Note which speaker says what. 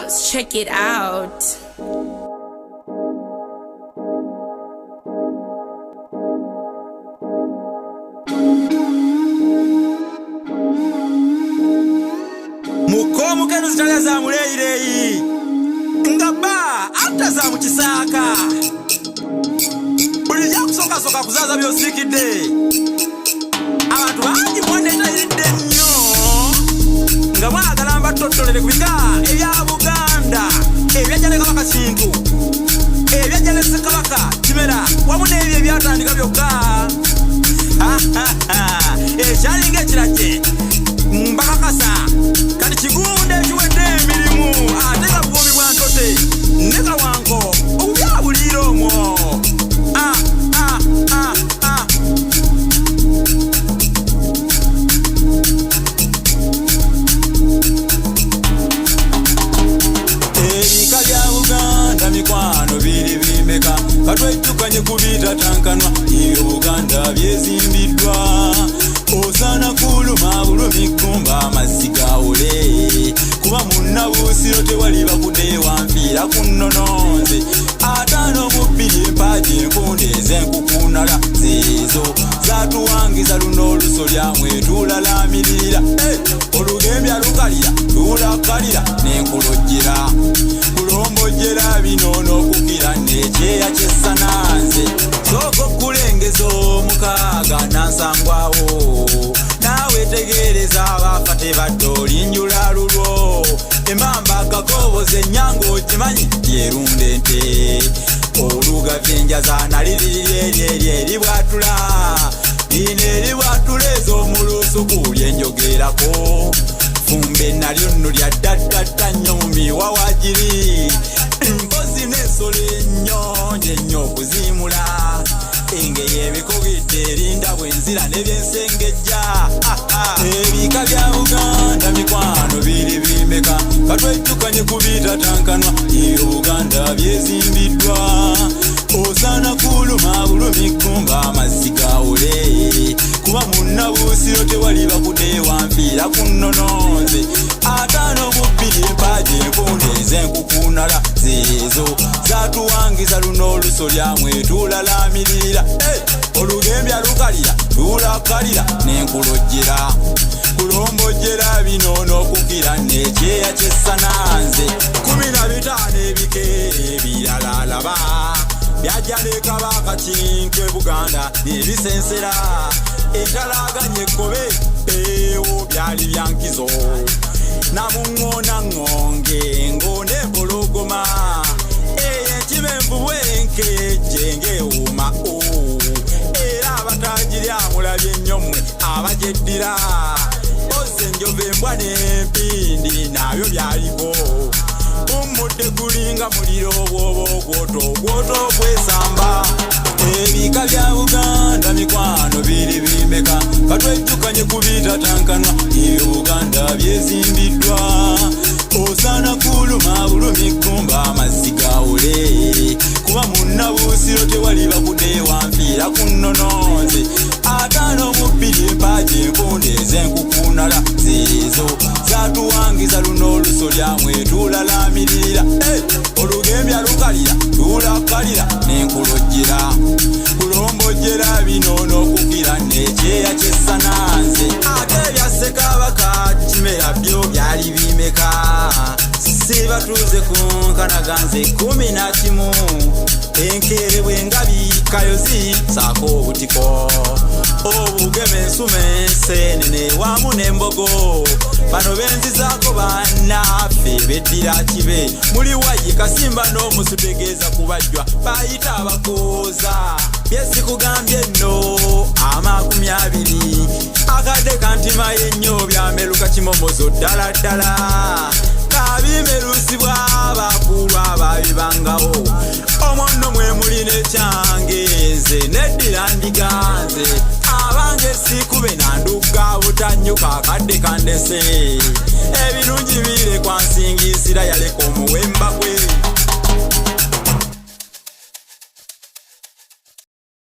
Speaker 1: bounce, check it out.
Speaker 2: Mukomu kenu zitale za mulei ngaba ata za mukisaka buli yakusoka soka kuzaza byosikide abantu bangi mwoneta iridde nnyo nga mwagala mbatotolere ku bika ebya Buganda ebyajjale Kabaka Kintu ebyajjale Ssekabaka Kimera wamu n'ebyo ebyatandika byokka ekyalinga ekirajje mbakakasa kati kigunde ekiwedde emirimu ate nga buwomi bwa ntote ne kawanko obubyabulira omwo ebika bya Buganda mikwano biri bimeka katwejjukanye kubita tankanwa ebyo Buganda byezimbiddwa osana kuluma bulumi kumba amazzi gawole kuba munnabuusiro tewali bakudde wanfiira ku nnononze ataano mu bbiri empagi enkunde ez'enkukunala zeezo zatuwangiza luno olusolyamwe tulalamirira olugembya lukalira tulakalira n'enkulojjera kulombojjera binono okukira n'ekyeya ky'essananze sooka okulengeza omukaaga nansangwawo nawe tegereza abafa tebadde olinjula lulwo emmamba akakoboza ennyanga okimanyi lyerunda ente olugavye enjazaana liriri eribwatula lino eribwatula ez'omulusuku lyenjogerako fumbe nalyo nno lyaddaddadda nnyo mu miwawa giri mpozi n'ensolo ennyonje ennyo okuzimula engeri ebikogidde erinda bwenzira n'ebyensengejja ebika bya Buganda mikwano biri bimeka katwejjukanye kubita tankanwa ebyo Buganda byezimbiddwa osana kuluma bulumi kumba amazzi gawole kuba munnabuusiro tewali bakudde wanfiira ku nnononze ataano mu bbiri empagi enkunde ez'enkukunala zeezo zatuwangiza luno olusolyamwe tulalamirira olugembya lukalira tulakalira n'enkulojjera kulombojjera binono okukira n'ekyeya ky'essananze 15 ebika ebirala alaba byajja ne Kabaka Kintu e Buganda nebisensera entalaganye ekkobe ewo byali byankizo namuŋŋoona ŋŋonge ng'one empologoma ekiba envubu enkejje ng'ewuuma era abatajiri amulabye ennyo mmwe abagyeddira ozze enjovu embwa n'empindi nabyo byaliko umudde gulinga muliro obwoba ogwoto gwesamba ebika bya Buganda mikwano biri bimeka katwejjukanye kubita tankanwa ebyo Buganda byezimbiddwa osana kuluma bulumi kumba amazzi gawole kuba munnabuusiro tewali bakudde wanfiira ku nnononze ataano mu bbiri empagi enkunde ez'enkukunala zeezo zatuwangiza luno olusolyamwe tulalamirira olugembya lukalira tulakalira n'enkulojjera kulombojjera binono okukira n'ekyeya ky'essananze ate ebya Ssekabaka Kimera byo byali bimeka sibatuuze ku nkanaganze 11 enkeere bwengabi kayozi saako obutiko obugeme ensume ensenene wamu n'embogo bano benzizaako bannaffe beddira kibe muli wayi Kasimba n'omusutegeeza kubajjwa bayita abakooza byesikugambye nno 20 akadde kantima y'ennyo byameruka kimomozo ddala ddala kabimerusibwa abakulu ababibangawo omwono mwe muli n'ekyange nze neddira ndiganze abange sikube nanduga butanyuka akadde kandese ebirungi bire kwansingisira yaleka omuwema